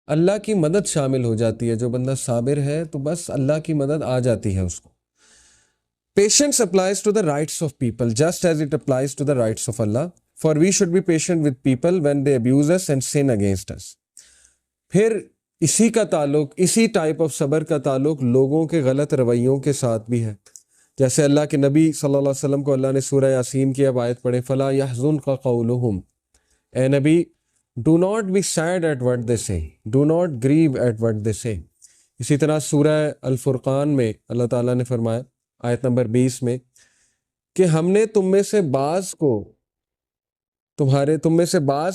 اللہ کی مدد شامل ہو جاتی ہے. جو بندہ صابر ہے تو بس اللہ کی مدد آ جاتی ہے اس کو. Patience applies to the rights of people just as it applies to the rights of Allah. For we should be patient with people when they abuse us and sin against us. پھر اسی کا تعلق، اسی type of صبر کا تعلق لوگوں کے غلط رویوں کے ساتھ بھی ہے. جیسے اللہ کے نبی صلی اللہ علیہ وسلم کو اللہ نے سورہ یاسین کی اب آیت پڑھے فَلَا يَحْزُنْكَ قَوْلُهُمْ. اے نبی do not be sad at what they say, do not grieve at what they say. اسی طرح سورہ الفرقان میں اللہ تعالیٰ نے فرمایا آیت نمبر 20 میں کہ ہم نے تم میں سے بعض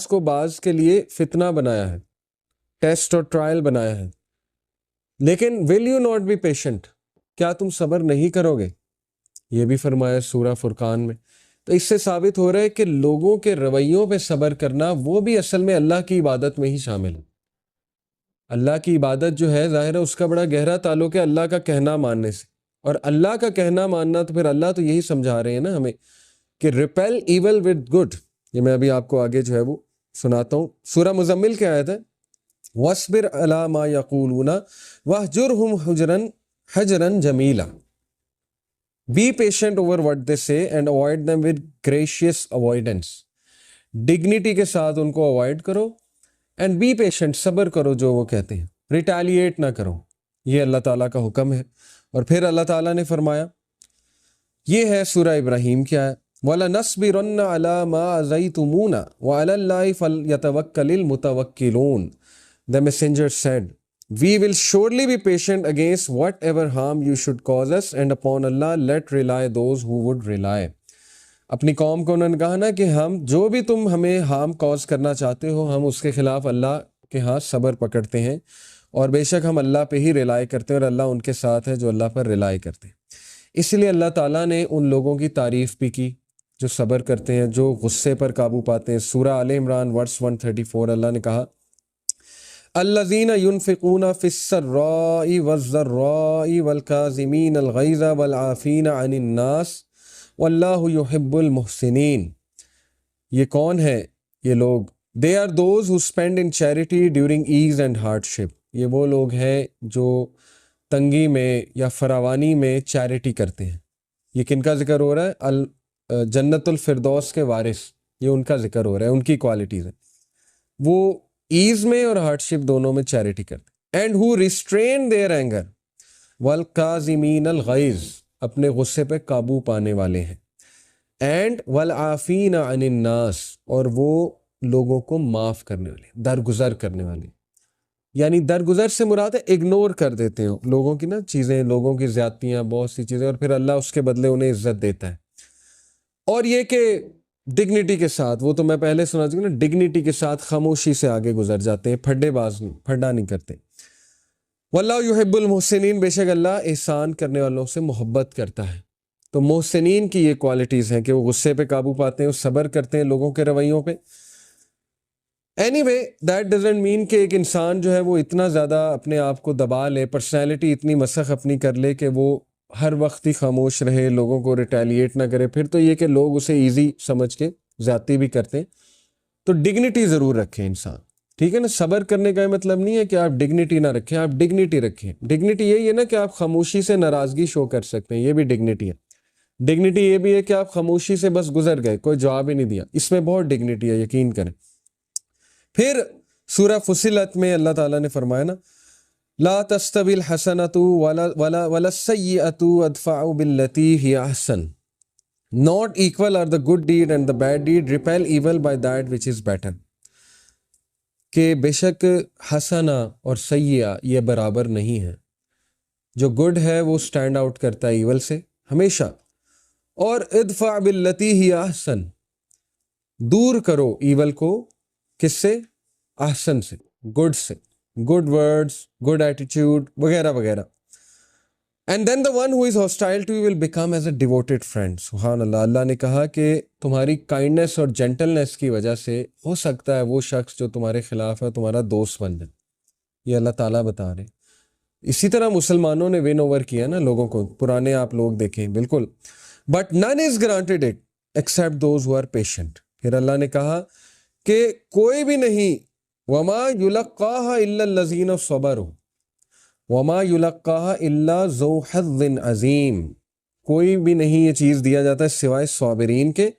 کو بعض کے لیے فتنہ بنایا ہے، ٹیسٹ اور ٹرائل بنایا ہے، لیکن will you not be patient، کیا تم صبر نہیں کرو گے؟ یہ بھی فرمایا سورہ فرقان میں. تو اس سے ثابت ہو رہا ہے کہ لوگوں کے رویوں پہ صبر کرنا وہ بھی اصل میں اللہ کی عبادت میں ہی شامل ہے. اللہ کی عبادت جو ہے ظاہر ہے اس کا بڑا گہرا تعلق ہے اللہ کا کہنا ماننے سے. اور اللہ کا کہنا ماننا تو پھر اللہ تو یہی سمجھا رہے ہیں نا ہمیں کہ ریپیل ایول ود گڈ. یہ میں ابھی آپ کو آگے جو ہے وہ سناتا ہوں. سورہ مزمل کی آیت ہے وَاصْبِرْ عَلَىٰ مَا يَقُولُونَ وَاهْجُرْهُمْ حَجْرًا جَمِيلًا. Be patient over what they say and avoid them with gracious avoidance. Dignity کے ساتھ ان کو اوائڈ کرو and be patient، صبر کرو جو وہ کہتے ہیں، ریٹیلیٹ نہ کرو. یہ اللہ تعالیٰ کا حکم ہے. اور پھر اللہ تعالیٰ نے فرمایا، یہ ہے سورہ ابراہیم کی آیت وَلَنَصْبِرَنَّ عَلَىٰ مَا أَذَيْتُمُونَا وَعَلَى اللَّهِ فَلْيَتَوَكَّلِ الْمُتَوَكِّلُونَ. The messenger said, we will surely be patient against whatever harm you should cause us and upon Allah let rely those who would rely. اپنی قوم کو انہوں نے کہا نا کہ ہم جو بھی تم ہمیں ہارم کاز کرنا چاہتے ہو ہم اس کے خلاف اللہ کے ہاں صبر پکڑتے ہیں، اور بے شک ہم اللہ پہ ہی ریلائی کرتے ہیں اور اللہ ان کے ساتھ ہے جو اللہ پر ریلائی کرتے ہیں. اس لیے اللہ تعالیٰ نے ان لوگوں کی تعریف بھی کی جو صبر کرتے ہیں، جو غصے پر قابو پاتے ہیں. سورہ آل عمران ورس 134 اللہ نے کہا الذین ينفقون فی السراء والضراء والکاظمین الغیظ والعافین عن الناس واللہ یحب المحسنین. یہ کون ہے یہ لوگ؟ They are those who spend in charity during ease and hardship. یہ وہ لوگ ہیں جو تنگی میں یا فراوانی میں چیریٹی کرتے ہیں. یہ کن کا ذکر ہو رہا ہے؟ جنت الفردوس کے وارث، یہ ان کا ذکر ہو رہا ہے، ان کی کوالٹیز ہیں. وہ ایز میں اور ہارڈشپ دونوں میں چیریٹی کرتے ہیں. And who restrain their anger والکاظمین الغیظ، اپنے غصے پہ قابو پانے والے ہیں. اینڈ والعافین عن الناس، اور وہ لوگوں کو معاف کرنے والے، درگزر کرنے والے. یعنی درگزر سے مراد ہے اگنور کر دیتے ہیں لوگوں کی نا چیزیں، لوگوں کی زیادتیاں، بہت سی چیزیں، اور پھر اللہ اس کے بدلے انہیں عزت دیتا ہے. اور یہ کہ ڈگنیٹی کے ساتھ، وہ تو میں پہلے سنا چکا نا، ڈگنیٹی کے ساتھ خاموشی سے آگے گزر جاتے ہیں، پھڈا نہیں کرتے. واللہ یحب المحسنین، بے شک اللہ احسان کرنے والوں سے محبت کرتا ہے. تو محسنین کی یہ کوالٹیز ہیں کہ وہ غصے پہ قابو پاتے ہیں، وہ صبر کرتے ہیں لوگوں کے رویوں پہ. Any way that doesn't mean کہ ایک انسان جو ہے وہ اتنا زیادہ اپنے آپ کو دبا لے، پرسنالٹی اتنی مسخ اپنی کر لے کہ وہ ہر وقت ہی خاموش رہے، لوگوں کو ریٹیلیٹ نہ کرے. پھر تو یہ کہ لوگ اسے ایزی سمجھ کے زیادتی بھی کرتے ہیں. تو ڈگنیٹی ضرور رکھیں انسان، ٹھیک ہے نا. صبر کرنے کا یہ مطلب نہیں ہے کہ آپ ڈگنیٹی نہ رکھیں، آپ ڈگنیٹی رکھیں. ڈگنیٹی یہی ہے نا کہ آپ خاموشی سے ناراضگی شو کر سکتے ہیں، یہ بھی ڈگنیٹی ہے. ڈگنیٹی یہ بھی ہے کہ آپ خاموشی سے بس گزر گئے، کوئی جواب ہی نہیں دیا، اس میں بہت ڈگنیٹی ہے، یقین کریں. پھر سورہ فصلت میں اللہ تعالیٰ نے فرمایا نا لا تستوی الحسنۃ ولا السیئۃ ادفع باللتی ہی احسن. Not equal are the good deed and the bad deed. Repel evil by that which is better. کہ بے شک حسنہ اور سیئہ یہ برابر نہیں ہے. جو گڈ ہے وہ سٹینڈ آؤٹ کرتا ہے ایول سے ہمیشہ. اور ادفع باللتی ہی احسن، دور کرو ایول کو کس سے؟ احسن سے، گڈ سے، گڈ ورڈز، گڈ ایٹیٹیوڈ وغیرہ وغیرہ. And then the one who is hostile to you will become as a devoted friend. سبحان اللہ. اللہ نے کہا کہ تمہاری کائنڈنس اور جینٹلنس کی وجہ سے ہو سکتا ہے وہ شخص جو تمہارے خلاف ہے تمہارا دوست بن جائے. یہ اللہ تعالیٰ بتا رہے. اسی طرح مسلمانوں نے ون اوور کیا نا لوگوں کو، پرانے آپ لوگ دیکھیں بالکل. But none is granted it except those who are patient. پھر اللہ نے کہا کہ کوئی بھی نہیں وما یلقاها الا الذین صبروا وما یلقاها الا ذو حظ عظیم، کوئی بھی نہیں یہ چیز دیا جاتا ہے سوائے صابرین کے.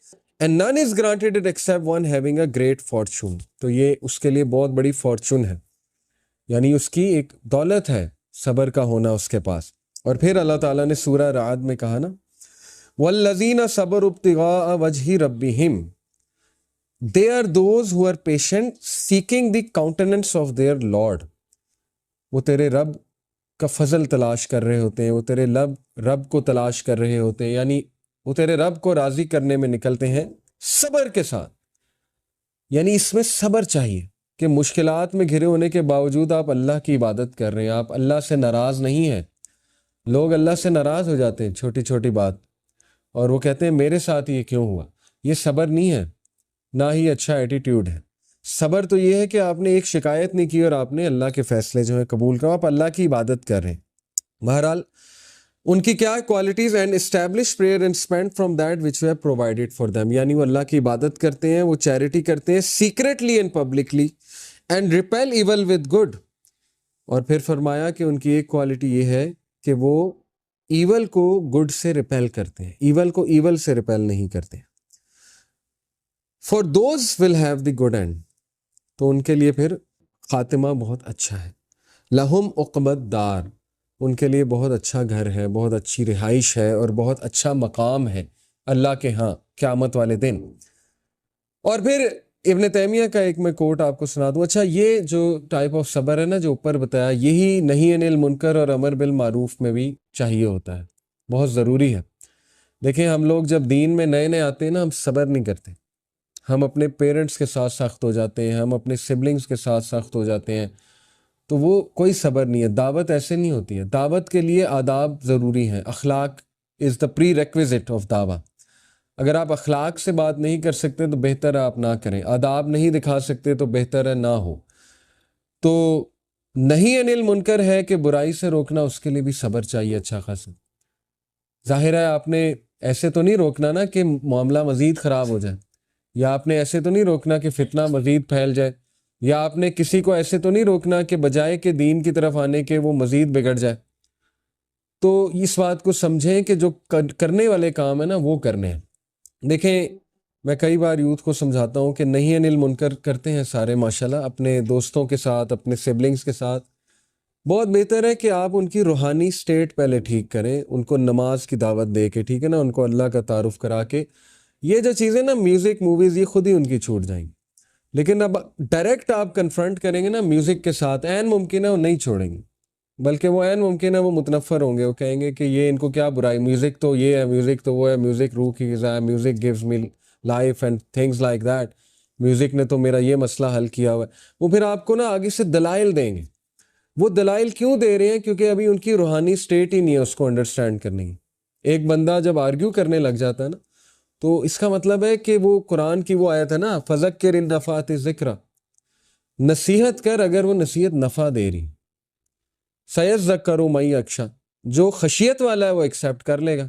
And none is granted it except one having a great fortune. تو یہ اس کے لیے بہت بڑی فارچون ہے، یعنی اس کی ایک دولت ہے صبر کا ہونا اس کے پاس. اور پھر اللہ تعالیٰ نے سورہ رعد میں کہا نا وَالَّذِينَ صَبَرُوا ابْتِغَاءَ وَجْهِ رَبِّهِمْ they are those who are patient seeking the countenance of their Lord. وہ تیرے رب کا فضل تلاش کر رہے ہوتے ہیں، وہ تیرے رب کو تلاش کر رہے ہوتے ہیں، یعنی وہ تیرے رب کو راضی کرنے میں نکلتے ہیں صبر کے ساتھ. یعنی اس میں صبر چاہیے کہ مشکلات میں گھرے ہونے کے باوجود آپ اللہ کی عبادت کر رہے ہیں، آپ اللہ سے ناراض نہیں ہیں. لوگ اللہ سے ناراض ہو جاتے ہیں چھوٹی چھوٹی بات، اور وہ کہتے ہیں میرے ساتھ یہ کیوں ہوا. یہ صبر نہیں ہے، نہ ہی اچھا ایٹیٹیوڈ ہے. صبر تو یہ ہے کہ آپ نے ایک شکایت نہیں کی اور آپ نے اللہ کے فیصلے جو ہیں قبول کرو، آپ اللہ کی عبادت کر رہے ہیں. بہرحال ان کی کیا qualities? And establish prayer and spend from that which you have provided for them, یعنی وہ اللہ کی عبادت کرتے ہیں، وہ چیریٹی کرتے ہیں secretly and publicly. And repel evil with good, اور پھر فرمایا کہ ان کی ایک کوالٹی یہ ہے کہ وہ ایول کو گڈ سے ریپیل کرتے ہیں، ایول کو ایول سے ریپیل نہیں کرتے. For those will have the good and, تو ان کے لیے پھر خاتمہ بہت اچھا ہے. لہم عقبت دار، ان کے لیے بہت اچھا گھر ہے، بہت اچھی رہائش ہے، اور بہت اچھا مقام ہے اللہ کے ہاں قیامت والے دن. اور پھر ابن تیمیہ کا ایک میں کوٹ آپ کو سنا دوں. اچھا یہ جو ٹائپ آف صبر ہے نا جو اوپر بتایا، یہی نہی عن المنکر اور امر بالمعروف میں بھی چاہیے ہوتا ہے، بہت ضروری ہے. دیکھیں ہم لوگ جب دین میں نئے نئے آتے ہیں نا، ہم صبر نہیں کرتے، ہم اپنے پیرنٹس کے ساتھ سخت ہو جاتے ہیں، ہم اپنے سبلنگز کے ساتھ سخت ہو جاتے ہیں، تو وہ کوئی صبر نہیں ہے. دعوت ایسے نہیں ہوتی ہے، دعوت کے لیے آداب ضروری ہیں. اخلاق از دا پری ریکویزٹ آف دعویٰ. اگر آپ اخلاق سے بات نہیں کر سکتے تو بہتر ہے آپ نہ کریں، آداب نہیں دکھا سکتے تو بہتر ہے نہ ہو. تو نہی عن المنکر ہے کہ برائی سے روکنا، اس کے لیے بھی صبر چاہیے اچھا خاصا. ظاہر ہے آپ نے ایسے تو نہیں روکنا نا کہ معاملہ مزید خراب ہو جائے، یا آپ نے ایسے تو نہیں روکنا کہ فتنہ مزید پھیل جائے، یا آپ نے کسی کو ایسے تو نہیں روکنا کہ بجائے کہ دین کی طرف آنے کے وہ مزید بگڑ جائے. تو اس بات کو سمجھیں کہ جو کرنے والے کام ہیں نا وہ کرنے ہیں. دیکھیں میں کئی بار یوتھ کو سمجھاتا ہوں کہ نہی عن المنکر کرتے ہیں سارے ماشاءاللہ اپنے دوستوں کے ساتھ، اپنے سبلنگز کے ساتھ. بہت بہتر ہے کہ آپ ان کی روحانی سٹیٹ پہلے ٹھیک کریں، ان کو نماز کی دعوت دے کے، ٹھیک ہے نا، ان کو اللہ کا تعارف کرا کے. یہ جو چیزیں نا میوزک موویز یہ خود ہی ان کی چھوٹ جائیں گی. لیکن اب ڈائریکٹ آپ کنفرنٹ کریں گے نا میوزک کے ساتھ، عین ممکن ہے وہ نہیں چھوڑیں گے، بلکہ وہ عین ممکن ہے وہ متنفر ہوں گے. وہ کہیں گے کہ یہ ان کو کیا برائی، میوزک تو یہ ہے، میوزک تو وہ ہے، میوزک روح کی غذا ہے، music gives me life and things like that, music نے تو میرا یہ مسئلہ حل کیا ہوا ہے. وہ پھر آپ کو نا آگے سے دلائل دیں گے. وہ دلائل کیوں دے رہے ہیں؟ کیونکہ ابھی ان کی روحانی سٹیٹ ہی نہیں ہے اس کو انڈرسٹینڈ کرنے کی. ایک بندہ جب آرگیو کرنے لگ جاتا ہے نا تو اس کا مطلب ہے کہ وہ قرآن کی وہ آیت ہے نا فذکر ان نفعت الذکر، نصیحت کر اگر وہ نصیحت نفع دے رہی. سیذکر من یخشی، جو خشیت والا ہے وہ ایکسیپٹ کر لے گا.